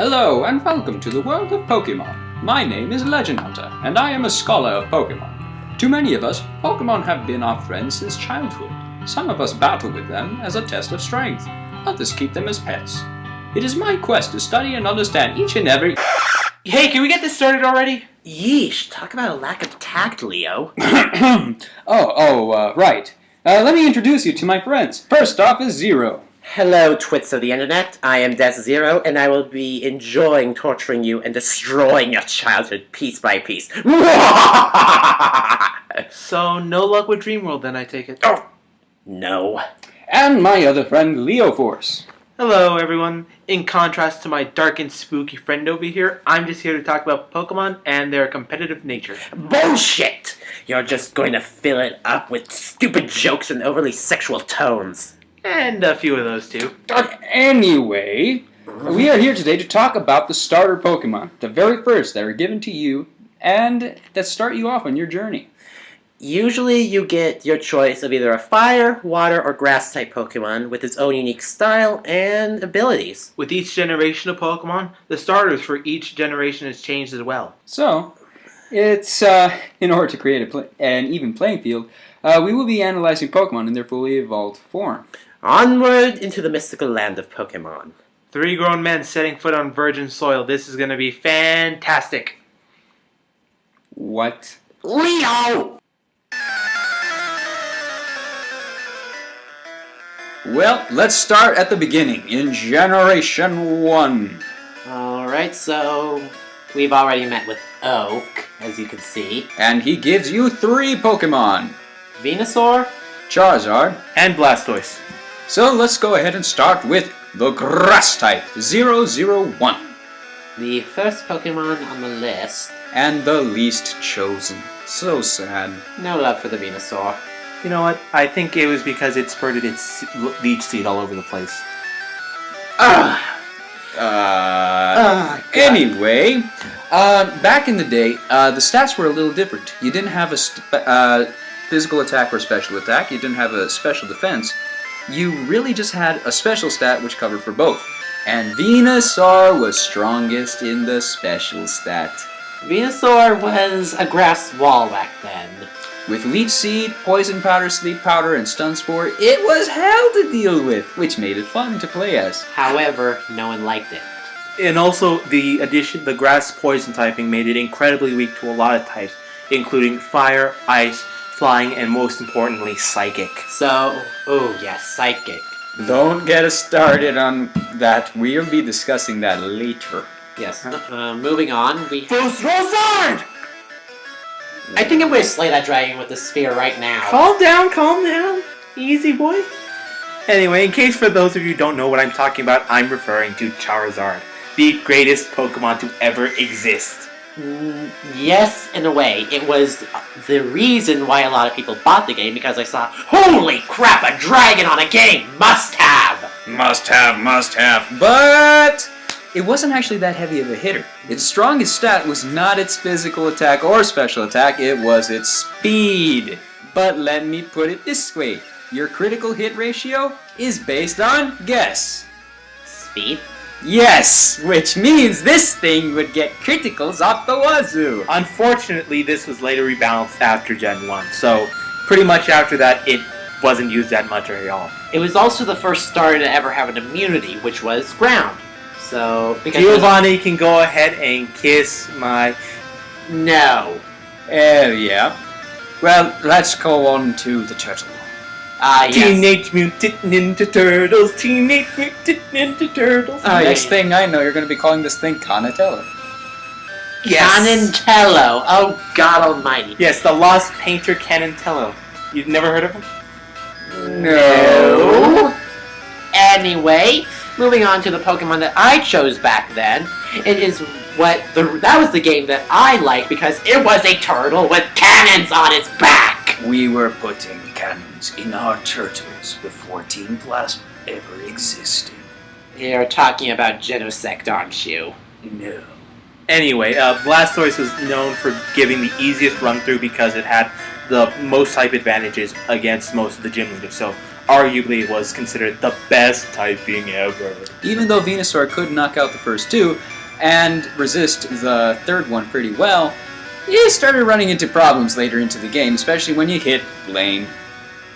Hello and welcome to the world of Pokemon. My name is Legend Hunter, and I am a scholar of Pokemon. To many of us, Pokemon have been our friends since childhood. Some of us battle with them as a test of strength, others keep them as pets. It is my quest to study and understand each and every... Hey, can we get this started already? Yeesh, talk about a lack of tact, Leo. Right. Let me introduce you to my friends. First off is Zero. Hello, twits of the internet. I am Des Zero, and I will be enjoying torturing you and destroying your childhood piece by piece. So, no luck with Dreamworld then, I take it. Oh, no. And my other friend, Leo Force. Hello, everyone. In contrast to my dark and spooky friend over here, I'm just here to talk about Pokemon and their competitive nature. Bullshit! You're just going to fill it up with stupid jokes and overly sexual tones. And a few of those, too. Anyway, we are here today to talk about the starter Pokemon, the very first that are given to you and that start you off on your journey. Usually you get your choice of either a fire, water, or grass type Pokemon with its own unique style and abilities. With each generation of Pokemon, the starters for each generation has changed as well. So, it's in order to create an even playing field, we will be analyzing Pokemon in their fully evolved form. Onward into the mystical land of Pokemon. 3 grown men setting foot on virgin soil. This is going to be fantastic. What? Leo! Well, let's start at the beginning, in Generation 1. Alright, so we've already met with Oak, as you can see. And he gives you 3 Pokemon. Venusaur, Charizard. And Blastoise. So let's go ahead and start with the Grass type, 001. the first Pokemon on the list. And the least chosen. So sad. No love for the Venusaur. You know what? I think it was because it spurted its leech seed all over the place. Anyway, back in the day, the stats were a little different. You didn't have a physical attack or special attack. You didn't have a special defense. You really just had a special stat which covered for both. And Venusaur was strongest in the special stat. Venusaur was a grass wall back then. With Leech Seed, Poison Powder, Sleep Powder, and Stun Spore, it was hell to deal with, which made it fun to play as. However, no one liked it. And also, the grass poison typing made it incredibly weak to a lot of types, including fire, ice, flying, and most importantly, psychic. So, oh yes, Psychic. Don't get us started on that. We'll be discussing that later. Yes. Moving on, we... Charizard! I think I'm going to slay that dragon with the spear right now. Calm down. Easy, boy. Anyway, in case for those of you who don't know what I'm talking about, I'm referring to Charizard, the greatest Pokemon to ever exist. Yes, in a way. It was the reason why a lot of people bought the game, because I saw, holy crap, a dragon on a game! Must have! Must have. But it wasn't actually that heavy of a hitter. Its strongest stat was not its physical attack or special attack, it was its speed. But let me put it this way. Your critical hit ratio is based on guess. Speed? Yes, which means this thing would get criticals off the wazoo. Unfortunately, this was later rebalanced after Gen 1, so pretty much after that, it wasn't used that much at all. It was also the first starter to ever have an immunity, which was ground. So, because... Giovanni can go ahead and kiss my... No. Oh, yeah. Well, let's go on to the turtle. Yes. Teenage Mutant Ninja Turtles, Teenage Mutant Ninja Turtles. Next thing I know, you're going to be calling this thing Donatello. Canontello. Oh, God almighty. Yes, the Lost Painter Canontello. You've never heard of him? No. Anyway, moving on to the Pokemon that I chose back then. It is that was the game that I liked because it was a turtle with cannons on its back. We were putting cannons in our turtles before Team Plasma ever existed. You're talking about Genosect, aren't you? No. Anyway, Blastoise was known for giving the easiest run through because it had the most type advantages against most of the gym leaders. So arguably it was considered the best typing ever. Even though Venusaur could knock out the first two and resist the third one pretty well, you started running into problems later into the game, especially when you hit Lane.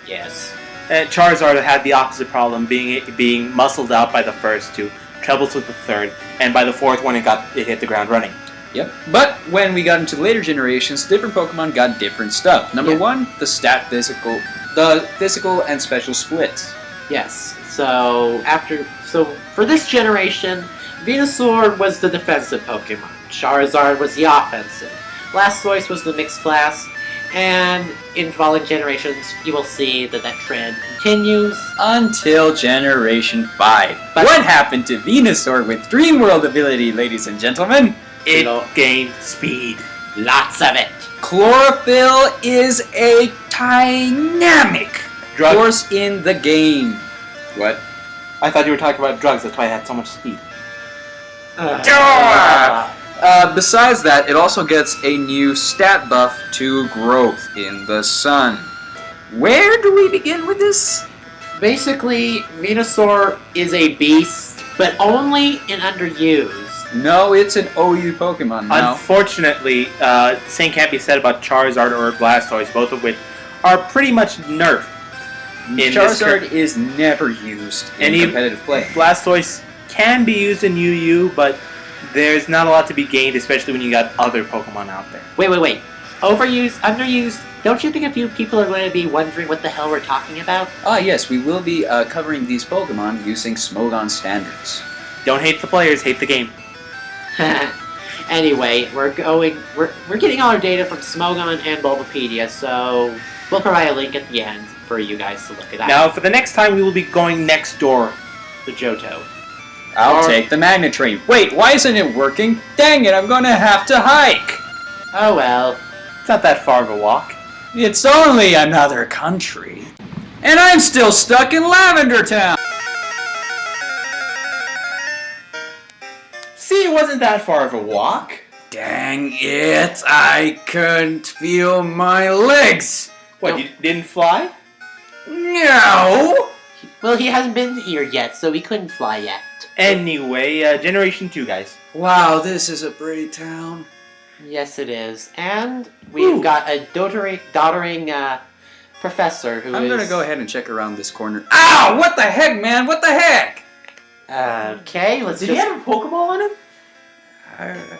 Yes. Charizard had the opposite problem, being muscled out by the first two, troubles with the third, and by the fourth one it hit the ground running. Yep. But when we got into later generations, different Pokemon got different stuff. Number one, the physical and special splits. Yes. So for this generation, Venusaur was the defensive Pokemon. Charizard was the offensive. Blastoise was the mixed class. And in following generations, you will see that trend continues. Until Generation 5. But- What happened to Venusaur with Dream World ability, ladies and gentlemen? It gained speed. Lots of it. Chlorophyll is a dynamic Drug- force in the game. What? I thought you were talking about drugs, that's why it had so much speed. Besides that, it also gets a new stat buff to growth in the sun. Where do we begin with this? Basically, Venusaur is a beast, but only in underused. No, it's an OU Pokemon now. Unfortunately, same can't be said about Charizard or Blastoise, both of which are pretty much nerfed. Charizard is never used in Any- competitive play. Blastoise can be used in UU, but there's not a lot to be gained, especially when you got other Pokemon out there. Wait. Overused, underused. Don't you think a few people are going to be wondering what the hell we're talking about? Ah, yes, we will be covering these Pokemon using Smogon standards. Don't hate the players, hate the game. Anyway, we're getting all our data from Smogon and Bulbapedia, so we'll provide a link at the end for you guys to look it up. Now, for the next time, we will be going next door. The Johto. I'll Or- take the Magnet Train. Wait, why isn't it working? Dang it, I'm gonna have to hike! Oh well. It's not that far of a walk. It's only another country. And I'm still stuck in Lavender Town! See, it wasn't that far of a walk. Dang it, I couldn't feel my legs! What, No. you didn't fly? No! Well, he hasn't been here yet, so he couldn't fly yet. Anyway, Generation 2, guys. Wow, this is a pretty town. Yes, it is. And we've Ooh. got a doddering professor who I'm is... gonna go ahead and check around this corner. Ow! What the heck, man? What the heck? Okay, let's Did just... he have a Pokeball on him?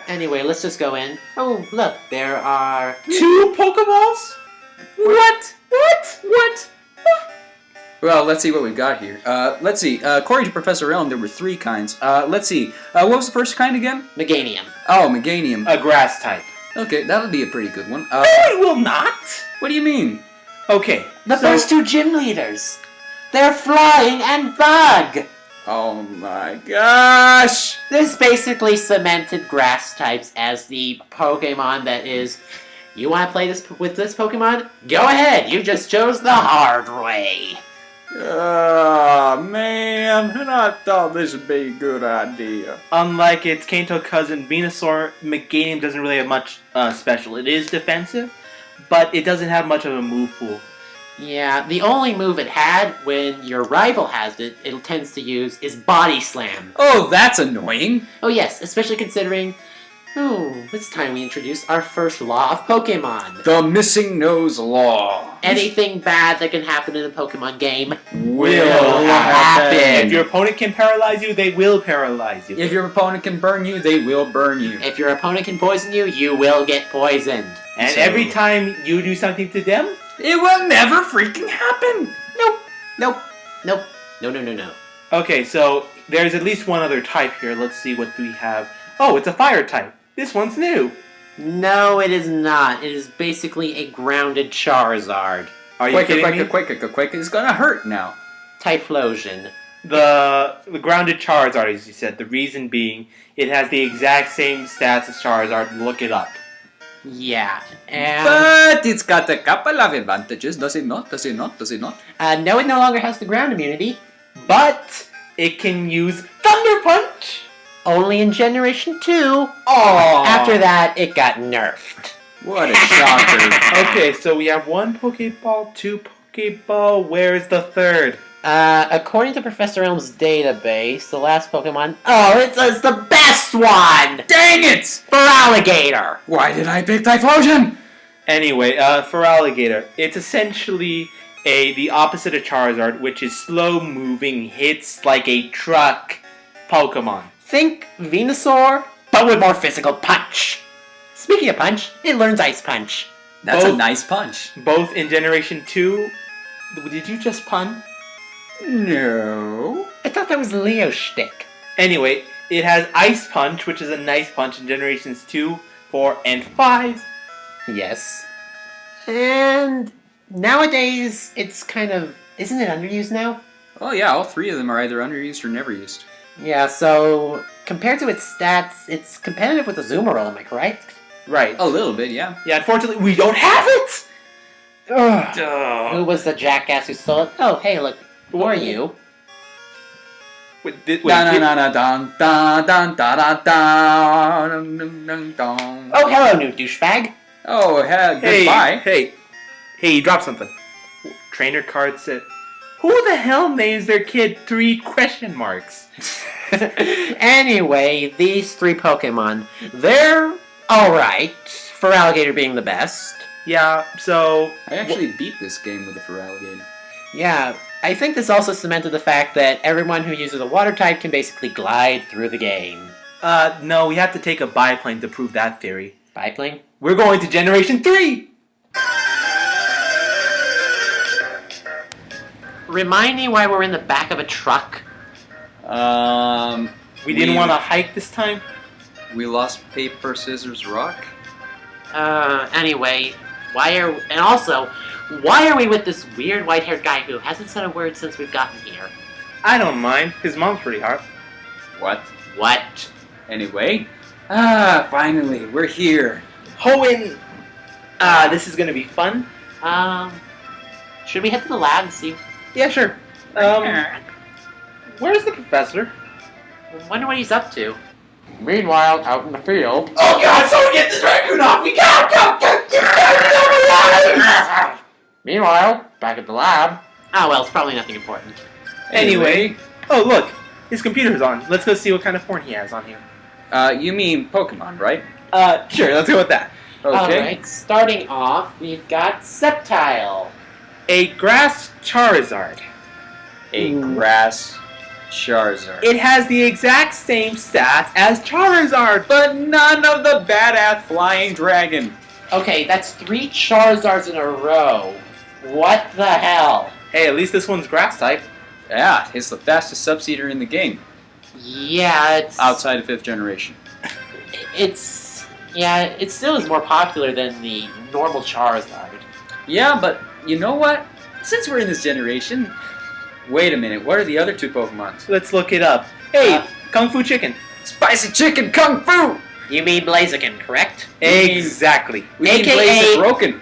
Anyway, let's just go in. Oh, look, there are... 2 Pokeballs? What? What? Well, let's see what we've got here. Let's see. According to Professor Elm, there were 3 kinds. Let's see. What was the first kind again? Meganium. Oh, Meganium. A grass type. Okay, that'll be a pretty good one. No, it will not. What do you mean? Okay. The so- first 2 gym leaders. They're Flying and Bug. Oh my gosh! This basically cemented grass types as the Pokemon that is... You want to play this with this Pokemon? Go ahead. You just chose the hard way. Oh man, I thought this would be a good idea. Unlike its Kanto cousin Venusaur, Meganium doesn't really have much special. It is defensive, but it doesn't have much of a move pool. Yeah, the only move it had when your rival has it, it tends to use, is Body Slam. Oh, that's annoying. Oh yes, especially considering... Oh, it's time we introduce our first law of Pokemon. The Missing Nose Law. Anything bad that can happen in a Pokemon game Will happen. If your opponent can paralyze you, they will paralyze you. If your opponent can burn you, they will burn you. If your opponent can poison you, you will get poisoned. And So- every time you do something to them, It will never freaking happen. Nope. No. okay, so there's at least one other type here. Let's see what we have. Oh, it's a fire type. This one's new. No, it is not. It is basically a grounded Charizard. Are you kidding me? Quick, it's gonna hurt now. Typhlosion. The grounded Charizard, as you said, the reason being it has the exact same stats as Charizard. Look it up. Yeah, and... But it's got a couple of advantages, does it not? no, it no longer has the ground immunity. But it can use Thunder Punch. Only in Generation 2. Oh. After that, it got nerfed. What a shocker. Okay, so we have one Pokeball, two Pokeball. Where's the third? According to Professor Elm's database, the last Pokemon. Oh, it's the best one! Dang it! Feraligatr! Why did I pick Typhlosion? Anyway, for Alligator, it's essentially the opposite of Charizard, which is slow-moving, hits like a truck Pokemon. Think Venusaur, but with more physical punch. Speaking of punch, it learns Ice Punch. That's a Both- nice punch. Both in Generation 2. Did you just pun? No. I thought that was Leo shtick. Anyway, it has Ice Punch, which is a nice punch in Generations 2, 4, and 5. Yes. And nowadays, it's kind of... Isn't it underused now? Oh yeah, all three of them are either underused or never used. Yeah, so compared to its stats, it's competitive with the Azumarill, am I correct? Right. A little bit, yeah. Yeah, unfortunately, we don't have it! Ugh. Duh. Who was the jackass who stole it? Oh, hey, look. Who are you? Wait, did, Da na na dun dun dun da da da dun dun dun dun. Oh, hello, new douchebag. Oh, goodbye. Hey, you dropped something. Trainer card said, who the hell names their kid 3 question marks? Anyway, these three Pokemon, they're alright, Feraligatr being the best. Yeah, so... I actually beat this game with a Feraligatr. Yeah, I think this also cemented the fact that everyone who uses a water type can basically glide through the game. No, we have to take a biplane to prove that theory. Biplane? We're going to Generation 3! Remind me why we're in the back of a truck. We didn't want to hike this time? We lost paper, scissors, rock. Anyway, why are we with this weird white-haired guy who hasn't said a word since we've gotten here? I don't mind. His mom's pretty hot. What? What? Anyway. Finally, we're here. Hoenn! This is gonna be fun. Should we head to the lab and see? Yeah, sure. Where's the professor? I wonder what he's up to. Meanwhile, out in the field. Oh god, someone get this raccoon off me! Go! Meanwhile, back at the lab. Oh well, it's probably nothing important. Anyway. Oh, look. His computer's on. Let's go see what kind of porn he has on here. You mean Pokemon, right? Sure, let's go with that. Okay. Alright, starting off, we've got Sceptile. A grass Charizard. A grass Charizard. It has the exact same stats as Charizard. But none of the badass flying dragon. Okay, that's 3 Charizards in a row. What the hell? Hey, at least this one's grass type. Yeah, it's the fastest subseeder in the game. Yeah, it's... Outside of 5th generation. it still is more popular than the normal Charizard. Yeah, but you know what? Since we're in this generation... Wait a minute, what are the other 2 Pokemons? Let's look it up. Hey, Kung Fu Chicken. Spicy Chicken Kung Fu! You mean Blaziken, correct? Exactly. We mean AKA Blaze Broken.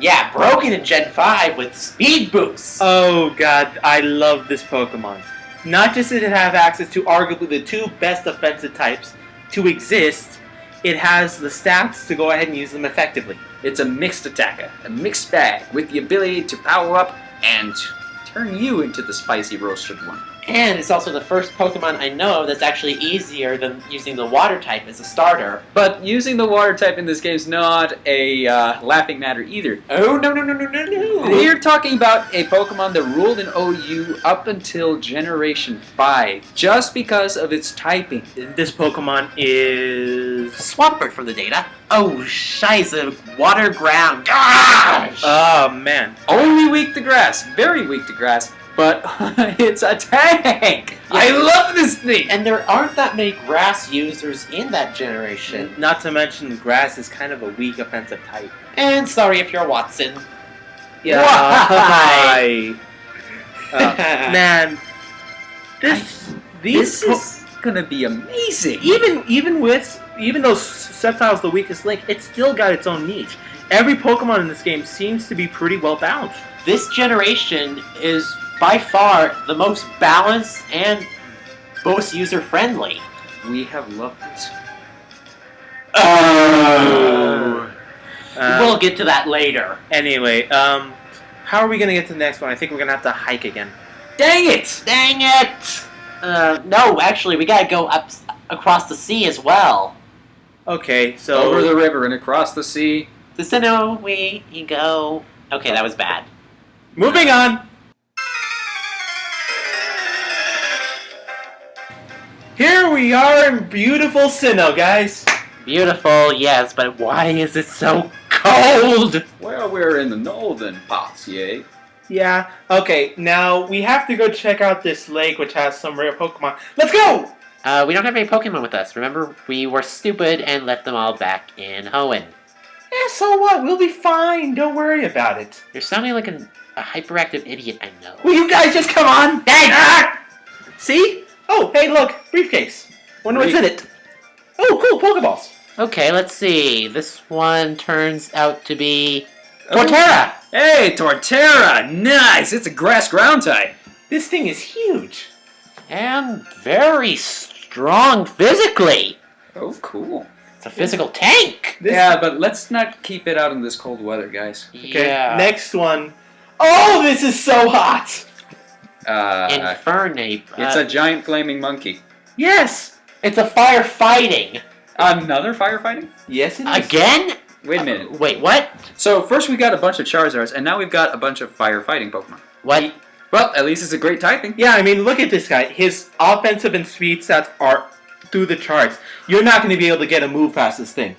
Yeah, broken in Gen 5 with speed boosts. Oh god, I love this Pokemon. Not just did it have access to arguably the 2 best offensive types to exist, it has the stats to go ahead and use them effectively. It's a mixed attacker, a mixed bag, with the ability to power up and turn you into the spicy roasted one. And it's also the first Pokemon I know that's actually easier than using the water type as a starter. But using the water type in this game is not a laughing matter either. Oh, no. We're talking about a Pokemon that ruled in OU up until Generation 5, just because of its typing. This Pokemon is... Swampert from the data. Oh, scheisse, water ground. Gosh! Oh, man. Only weak to grass, very weak to grass, but it's a tank! I love this thing! And there aren't that many grass users in that generation. Not to mention, grass is kind of a weak offensive type. And sorry if you're Watson. Yeah. Why? Man, This these is gonna be amazing! even though Sceptile's the weakest link, it's still got its own niche. Every Pokemon in this game seems to be pretty well balanced. This generation is by far the most balanced and most user-friendly. We have loved this. Oh. We'll get to that later. Anyway, how are we gonna get to the next one? I think we're gonna have to hike again. Dang it! Dang it! No, actually, we gotta go up across the sea as well. Okay, so Over the river and across the sea. The Sinnoh we go. Okay, that was bad. moving on. Here we are in beautiful Sinnoh, guys. Beautiful, yes, but why is it so cold? Well, we're in the northern parts, yay. Yeah. Okay. Now we have to go check out this lake, which has some rare Pokemon. Let's go. We don't have any Pokemon with us. Remember, we were stupid and left them all back in Hoenn. Yeah. So what? We'll be fine. Don't worry about it. You're sounding like a hyperactive idiot, I know. Will you guys just come on? Dang! Ah! See? Oh, hey, look, briefcase. Wonder what's in it. Oh, cool, Pokeballs. Okay, let's see. This one turns out to be Torterra. Hey, Torterra! Nice! It's a grass ground type. This thing is huge. And very strong physically. Oh, cool. It's a physical tank. Yeah, but let's not keep it out in this cold weather, guys. Okay, Yeah. next one. Oh, this is so hot. Infernape. It's a giant flaming monkey. Yes. It's a firefighting. Another firefighting? Yes, it is. Again? Wait a minute. Wait, what? So first we got a bunch of Charizards, and now we've got a bunch of firefighting Pokemon. What? Well, at least it's a great typing. Yeah, I mean, look at this guy. His offensive and speed stats are through the charts. You're not going to be able to get a move past this thing.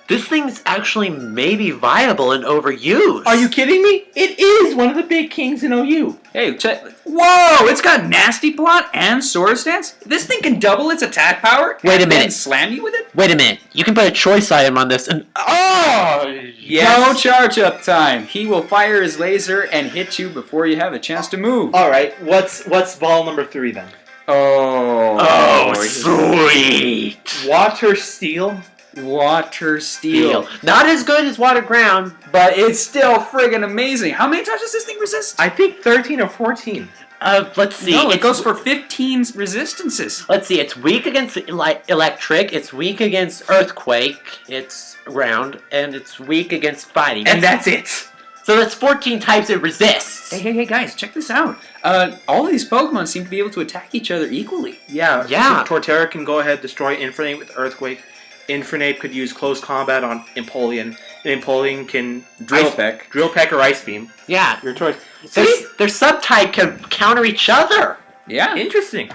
This thing's actually maybe viable and overused. Are you kidding me? It is one of the big kings in OU. Hey, check. Whoa! It's got Nasty Plot and Swords Dance. This thing can double its attack power. Wait a and then minute. Slam you with it? Wait a minute. You can put a choice item on this and... Oh! No charge up time. He will fire his laser and hit you before you have a chance to move. All right, what's ball number 3 then? Oh, sweet! Water Steel. Water Steel. Not as good as Water Ground. But it's still friggin' amazing. How many times does this thing resist? I think 13 or 14. Let's see. No, it It's- goes for 15 resistances. Let's see. It's weak against electric. It's weak against earthquake. It's ground, and it's weak against fighting. And that's it. So that's 14 types it resists. Hey, guys, check this out. All these Pokemon seem to be able to attack each other equally. Yeah. Yeah. So Torterra can go ahead destroy Infernape with Earthquake. Infernape could use close combat on Empoleon. And Empoleon can Drill Peck. Drill Peck or Ice Beam. Yeah. Your choice. Their subtype can counter each other. Yeah. Interesting.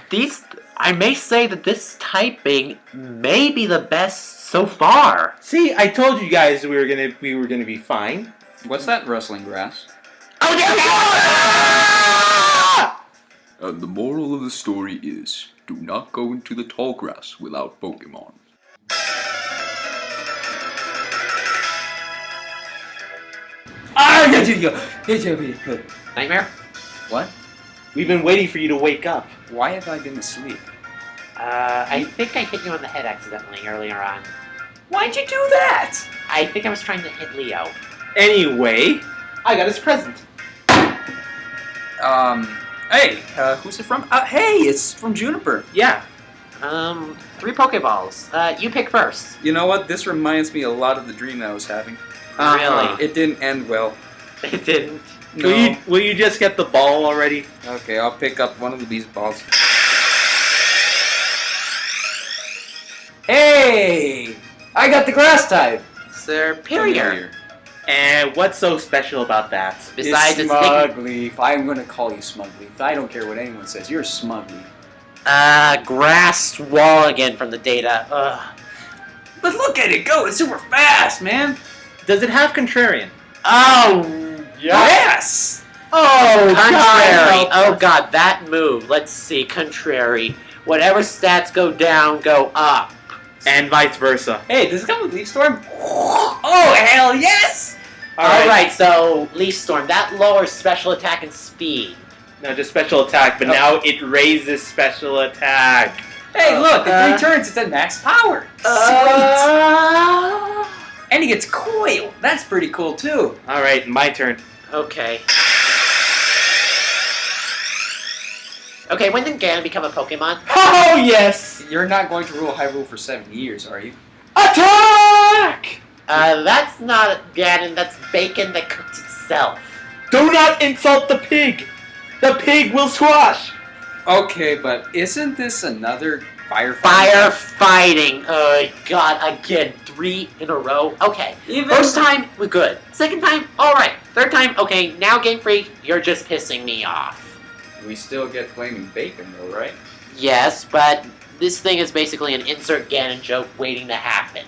I may say that this typing may be the best so far. See, I told you guys we were gonna be fine. What's that rustling grass? Oh, there we go! And the moral of the story is, do not go into the tall grass without Pokemon. Nightmare? What? We've been waiting for you to wake up. Why have I been asleep? I think I hit you on the head accidentally earlier on. Why'd you do that? I think I was trying to hit Leo. Anyway, I got his present. Hey, who's it from? Hey, it's from Juniper. Yeah. 3 Pokeballs. You pick first. You know what? This reminds me a lot of the dream that I was having. Really? It didn't end well. It didn't. No. Will you just get the ball already? Okay, I'll pick up one of these balls. Hey! I got the grass type! Superior. And what's so special about that? Besides, it's Smugleaf. I'm gonna call you Smugleaf. I don't care what anyone says. You're Smugleaf. Grass wall again from the data. Ugh. But look at it go! It's super fast, man! Does it have Contrarian? Oh, Yes! Oh, contrary. Oh god, that move. Let's see, contrary. Whatever stats go down, go up. And vice versa. Hey, does it come with Leaf Storm? Oh, hell yes! Alright, so Leaf Storm. That lowers special attack and speed. No, just special attack, but now it raises special attack. Hey, look, in 3 turns it's at max power. Sweet! And he gets Coil. That's pretty cool, too. Alright, my turn. Okay. Okay, when did Ganon become a Pokemon? Oh, yes! You're not going to rule Hyrule for 7 years, are you? Attack! That's not Ganon, that's bacon that cooks itself. Do not insult the pig! The pig will squash! Okay, but isn't this another firefighting? Firefighting! Oh god, again, 3 in a row? Okay. First time, we're good. Second time, alright. Third time, okay, now Game Freak, you're just pissing me off. We still get flaming bacon, though, right? Yes, but this thing is basically an insert Ganon joke waiting to happen.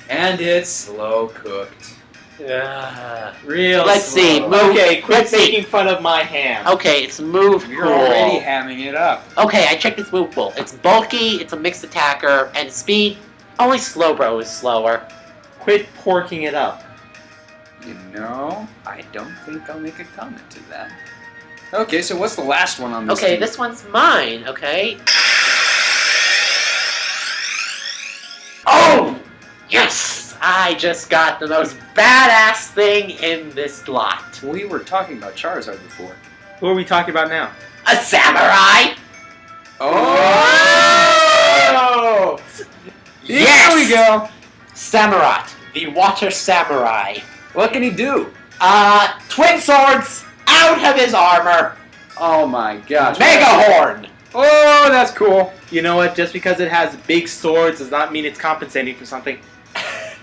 And it's slow cooked. Real Let's slow. see, move- Okay, quit let's see. making fun of my ham. Okay, it's move You're pool. already hamming it up. Okay, I checked its move pool. It's bulky, it's a mixed attacker, and speed, only Slowbro is slower. Quit porking it up. You know, I don't think I'll make a comment to that. Okay, so what's the last one on this Okay, team? this one's mine, okay? Oh! Yes! I just got the most badass thing in this lot. We were talking about Charizard before. Who are we talking about now? A samurai! Oh! Yes! Here we go! Samurott, the water samurai. What can he do? Twin swords out of his armor. Oh my gosh. Mega horn. Oh, that's cool. You know what? Just because it has big swords does not mean it's compensating for something.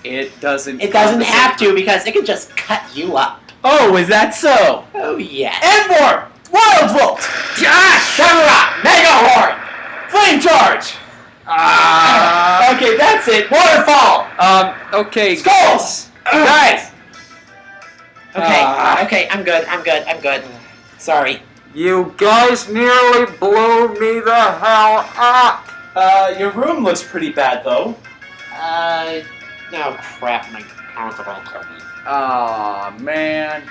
It doesn't. It doesn't have to because it can just cut you up. Oh, is that so? Oh yeah. Envor! Wild Volt! Samurott, Mega horn. Flame Charge! Okay, that's it. Waterfall. Okay. Skulls! Guys. Okay. Ah. Okay. I'm good. Sorry. You guys nearly blew me the hell up. Your room looks pretty bad, though. No crap. My parents are all coming. Aw, man.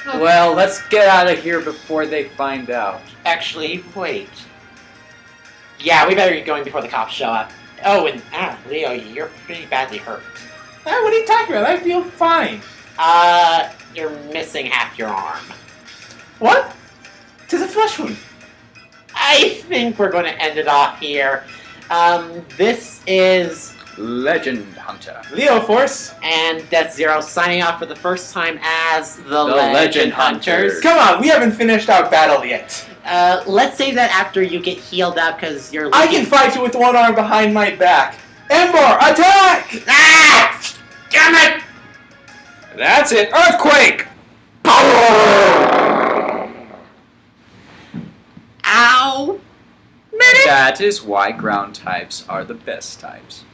Well, let's get out of here before they find out. Actually, wait. Yeah, we better get going before the cops show up. Oh, and Leo, you're pretty badly hurt. What are you talking about? I feel fine. You're missing half your arm. What? Tis a flesh wound. I think we're going to end it off here. This is Legend Hunter. Leo Force. and Death Zero signing off for the first time as the Legend Legend Hunters. Hunters. Come on, we haven't finished our battle yet. Let's save that after you get healed up because you're. I can fight you with one arm behind my back. Ember, attack! Ah! Damn it! That's it. Earthquake. Ow! That is why ground types are the best types.